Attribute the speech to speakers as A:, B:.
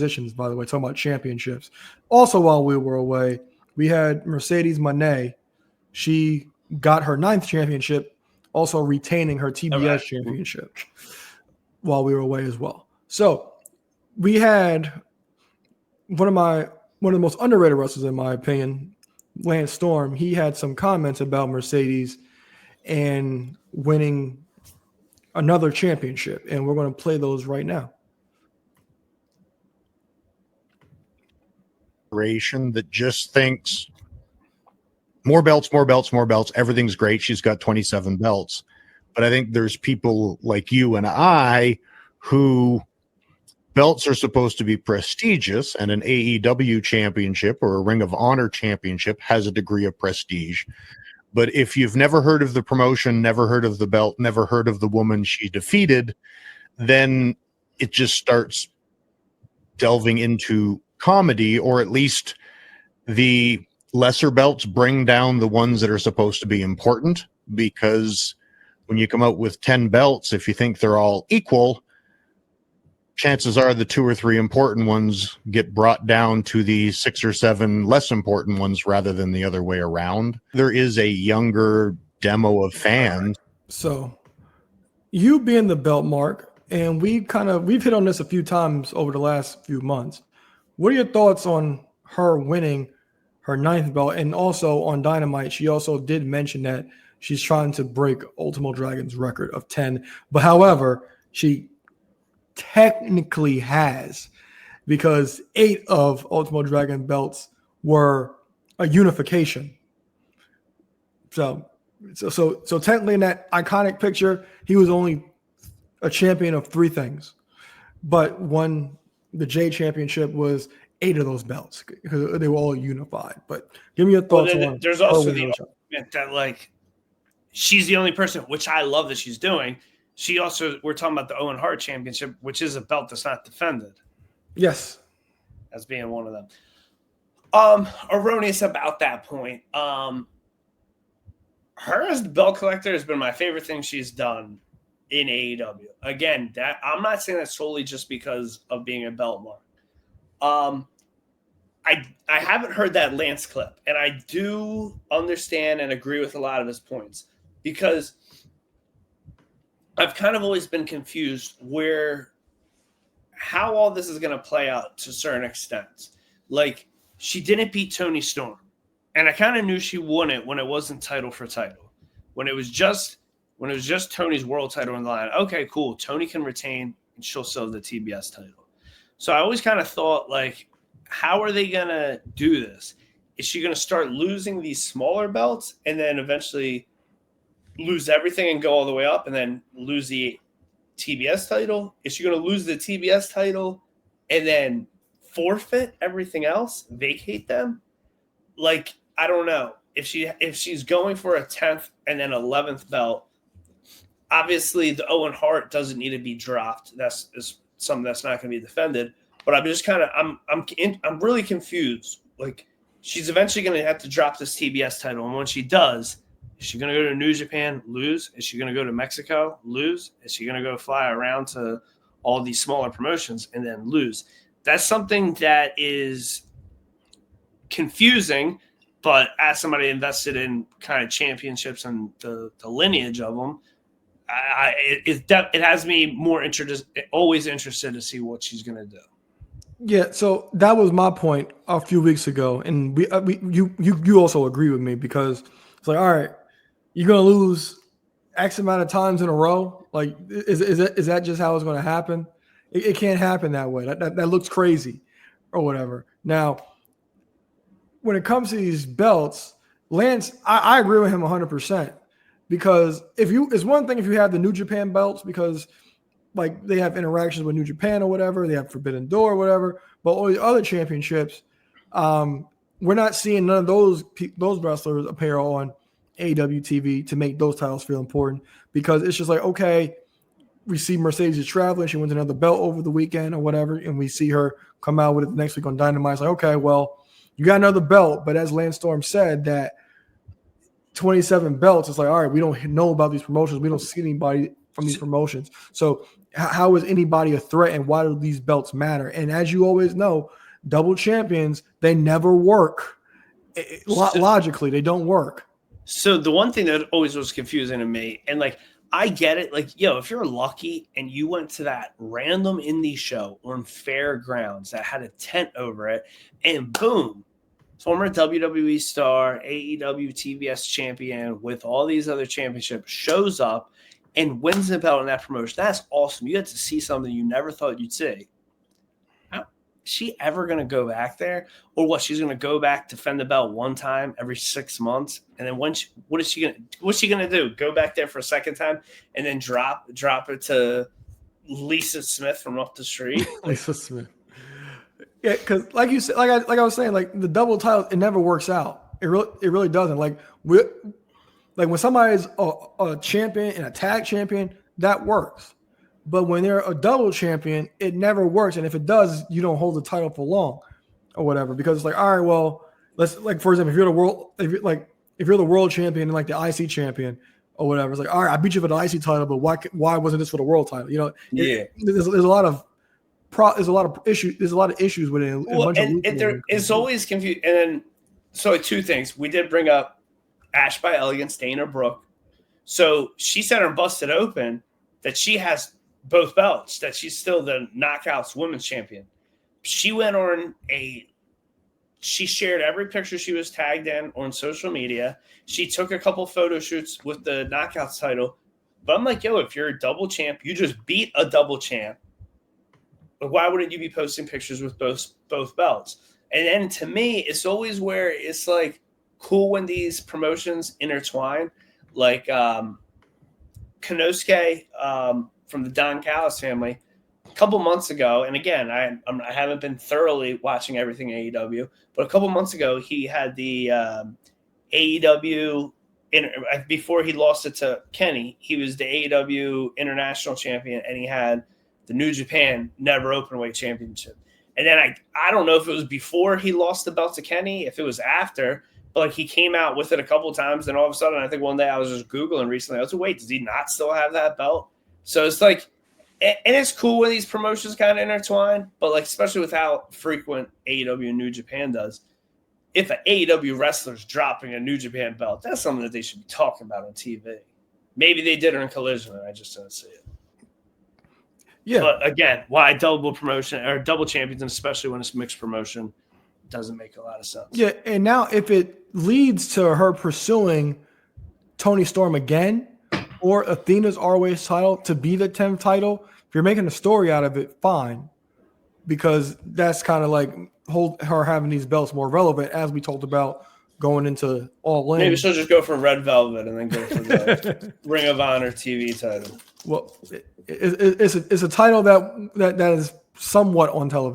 A: positions, by the way, talking about championships. Also, while we were away, we had Mercedes Mone. She got her 9th championship, also retaining her TBS championship while we were away as well. So we had one of the most underrated wrestlers, in my opinion, Lance Storm. He had some comments about Mercedes and winning another championship, and we're going to play those right now.
B: That just thinks more belts, more belts, more belts. Everything's great. She's got 27 belts. But I think there's people like you and I who belts are supposed to be prestigious, and an AEW championship or a Ring of Honor championship has a degree of prestige. But if you've never heard of the promotion, never heard of the belt, never heard of the woman she defeated, then it just starts delving into comedy, or at least the lesser belts bring down the ones that are supposed to be important, because when you come out with 10 belts, if you think they're all equal, chances are the 2 or 3 important ones get brought down to the 6 or 7 less important ones rather than the other way around. There is a younger demo of fans.
A: So you being the belt mark, and we've hit on this a few times over the last few months. What are your thoughts on her winning her 9th belt? And also on Dynamite, she also did mention that she's trying to break Ultimo Dragon's record of 10. But however, she technically has, because 8 of Ultimo Dragon belts were a unification. So technically in that iconic picture, he was only a champion of 3 things. But the J Championship was 8 of those belts because they were all unified. But give me your thoughts on.
C: There's also the argument that, like, she's the only person, which I love that she's doing. We're talking about the Owen Hart Championship, which is a belt that's not defended.
A: Yes,
C: as being one of them. Erroneous about that point. Her as the belt collector has been my favorite thing she's done in AEW. Again, that I'm not saying that solely just because of being a belt mark. I haven't heard that Lance clip, and I do understand and agree with a lot of his points, because I've kind of always been confused how all this is going to play out to a certain extent. Like, she didn't beat Toni Storm, and I kind of knew she won it when it wasn't title for title. When it was just Tony's world title on the line, okay, cool. Tony can retain, and she'll sell the TBS title. So I always kind of thought, like, how are they going to do this? Is she going to start losing these smaller belts and then eventually lose everything and go all the way up and then lose the TBS title? Is she going to lose the TBS title and then forfeit everything else, vacate them? Like, I don't know. If she's going for a 10th and then 11th belt, obviously the Owen Hart doesn't need to be dropped. That's something that's not going to be defended. But I'm just kind of I'm really confused. Like, she's eventually going to have to drop this TBS title, and when she does, is she going to go to New Japan, lose? Is she going to go to Mexico, lose? Is she going to go fly around to all these smaller promotions and then lose? That's something that is confusing. But as somebody invested in kind of championships and the lineage of them, it has me more always interested to see what she's going to do.
A: Yeah, so that was my point a few weeks ago, and you also agree with me, because it's like, all right, you're going to lose X amount of times in a row. Like, is that just how it's going to happen? It can't happen that way. That looks crazy, or whatever. Now, when it comes to these belts, Lance, I agree with him 100%, because it's one thing if you have the New Japan belts, because like they have interactions with New Japan or whatever, they have Forbidden Door or whatever, but all the other championships, we're not seeing none of those wrestlers appear on AEW TV to make those titles feel important, because it's just like, okay, we see Mercedes is traveling, she wins another belt over the weekend or whatever, and we see her come out with it next week on Dynamite. It's like, okay, well, you got another belt, but as Lance Storm said, that 27 belts, it's like, all right, we don't know about these promotions. We don't see anybody from these promotions. So how is anybody a threat, and why do these belts matter? And as you always know, double champions, they never work. Logically, they don't work.
C: So the one thing that always was confusing to me, and like I get it, like if you're lucky and you went to that random indie show on fairgrounds that had a tent over it, and boom, former WWE star, AEW TBS champion with all these other championships shows up and wins the belt in that promotion. That's awesome. You get to see something you never thought you'd see. Is she ever going to go back there? Or what? She's going to go back, defend the belt one time every 6 months, and then what's she going to do? Go back there for a second time and then drop it to Lisa Smith from up the street?
A: Lisa Smith. Yeah, because like you said, like I was saying, like the double title, it never works out. It really doesn't. Like when somebody's a champion and a tag champion, that works. But when they're a double champion, it never works. And if it does, you don't hold the title for long or whatever. Because it's like, all right, well, let's like, for example, if you're the world champion and like the IC champion or whatever, it's like, all right, I beat you for the IC title, but why wasn't this for the world title? You know, there's a lot of issues. There's a lot of issues with it.
C: Well, and there is always confused. And then, so two things. We did bring up Ash by Elegance, Dana Brooke. So she said her Busted Open that she has both belts, that she's still the Knockouts Women's Champion. She went on she shared every picture she was tagged in on social media. She took a couple photo shoots with the Knockouts title. But I'm like, if you're a double champ, you just beat a double champ. But why wouldn't you be posting pictures with both belts? And then to me, it's always where it's like cool when these promotions intertwine. Like Konosuke from the Don Callis family a couple months ago. And again, I haven't been thoroughly watching everything AEW, but a couple months ago, he had the AEW before he lost it to Kenny, he was the AEW International Champion, and he had the New Japan Never Openweight Championship. And then I don't know if it was before he lost the belt to Kenny, if it was after, but like he came out with it a couple times. Then all of a sudden, I think one day I was just Googling recently. I was like, wait, does he not still have that belt? So it's like, and it's cool when these promotions kind of intertwine, but like, especially with how frequent AEW and New Japan does, if an AEW wrestler's dropping a New Japan belt, that's something that they should be talking about on TV. Maybe they did it in Collision and I just didn't see it. Yeah. But again, why double promotion or double champions, and especially when it's mixed promotion, doesn't make a lot of sense.
A: Yeah. And now if it leads to her pursuing Toni Storm again, or Athena's ROH title to be the 10th title, if you're making a story out of it, fine. Because that's kind of like her having these belts more relevant, as we talked about going into All In.
C: Maybe she'll just go for Red Velvet and then go for the Ring of Honor TV title.
A: Well, it's a title that is somewhat on television.